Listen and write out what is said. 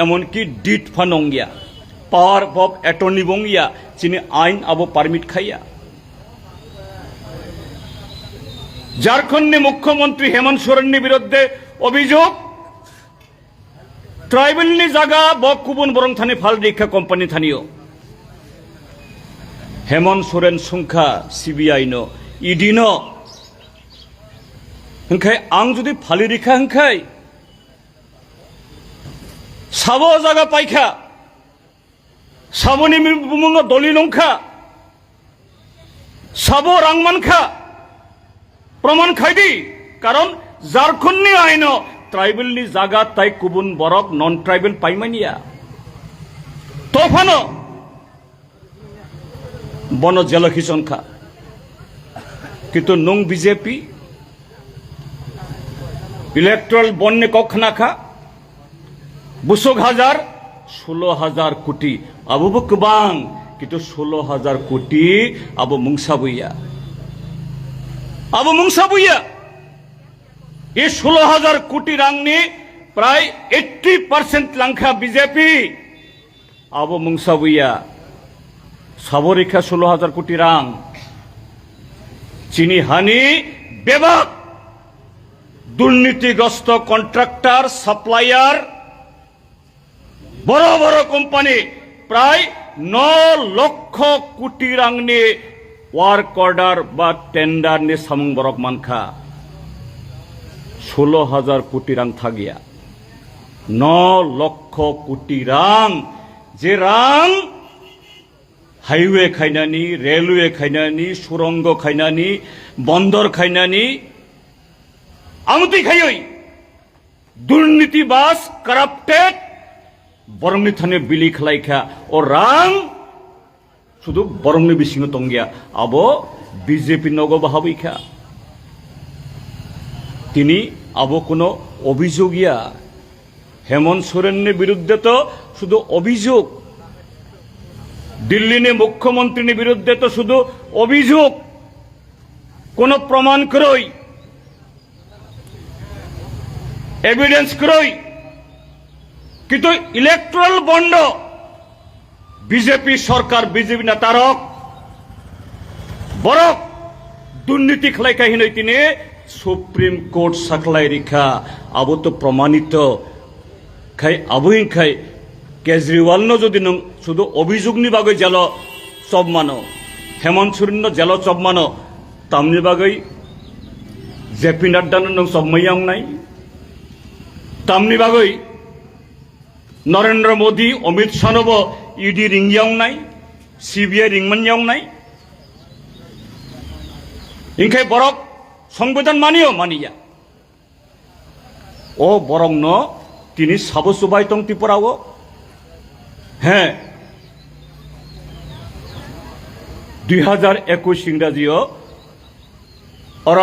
এমনকি ডিট ফানঙ্গিয়া power of attorney Bangiya চিনি আইন আবো পারমিট খাইয়া ঝাড়খণ্ডে মুখ্যমন্ত্রী হেমন্ত সোরেনের বিরুদ্ধে অভিযোগ ট্রাইবেলনি জায়গা বকুবন বরং থানে ফাল রেখা কোম্পানি থানিও হেমন্ত সোরেন সংখ্যা সিবিআই ন ইডি ন হংখাই আং যদি ফালি রেখা হংখাই সাবো জায়গা পাইখা সাবনি বুমুঙ্গ দলিলংখা সাবো রাংমানখা প্রমাণ খাইদি কারণ ঝাড়খণ্ডনি আইন ট্রাইবেলনি জায়গা তাই কুবুন বরক নন ট্রাইবেল পাইমানিয়া তফানো বন জেলখিসনখা কিন্তু নং বিজেপি ইলেকট্রাল বন্যে কখনাখা বুসুক 16,000 কোটি আবু বকবাং কিন্তু 16,000 কোটি আবু মুংসাবুইয়া এই 16,000 কোটি রাংনি প্রায় 80% লাংখা বিজেপি আবু মুংসাবুইয়া সাবরেখা 16,000 কোটি রাং চিনি হানি বেবাক দুর্নীতিগ্রস্ত কন্ট্রাক্টর সাপ্লায়ার বড় বড় কোম্পানি প্রায় 9 লক্ষ কোটি রাংনি ওয়ার্ক অর্ডার বা টেন্ডার নি সামুং বরক মানখা 16,000 কোটি রাং থাকিয়া 9 লক্ষ কোটি রাং যে রাং হাইওয়ে খাইনানি রেলওয়ে খাইনানি সুরঙ্গ খাইনানি বন্দর খাইনানি আমতি খাইই দুর্নীতিবাস কারাপ্টেড বরংনি থানে বিলি খালাইখা ও রাং শুধু বরংনি বিসিং তঙ্গিয়া আবো বিজেপি নগ বাহাবৈখা তিনি আবো কোনো অভিযোগিয়া হেমন্ত সোরেনের বিরুদ্ধে তো শুধু অভিযোগ দিল্লিনে মুখ্যমন্ত্রীর বিরুদ্ধে তো শুধু অভিযোগ কোনো প্রমাণ করই এভিডেন্স করই কিন্তু ইলেকট্রাল বন্ড বিজেপি সরকার বিজেপি নেতারক বড় দুর্নীতি খেলাই কাহিনী তিনি সুপ্রিম কোর্ট সাকলাই রেখা আবো তো প্রমাণিত খাই আবহিং খাই কেজরিওয়াল যদি নং শুধু অভিযোগ নি বাগৈ জেল চব মানো হেমন্ত সোরেন জেল চব মানো তামনি বাগৈ জেপি নাড্ডা নং চব মাইয়াং নাই তামনি বাগৈ নরেন্দ্র মোদী অমিত শাহ ইডি রিংয়াং নাই সিবিআই রিংমানয়াং নাই ইংখাই বরক সংবিধান মানিয়া ও বরং ন তিনি সাবসুবাই তং ত্রিপুরাও হ্যাঁ 2021 ইংরাজিও অর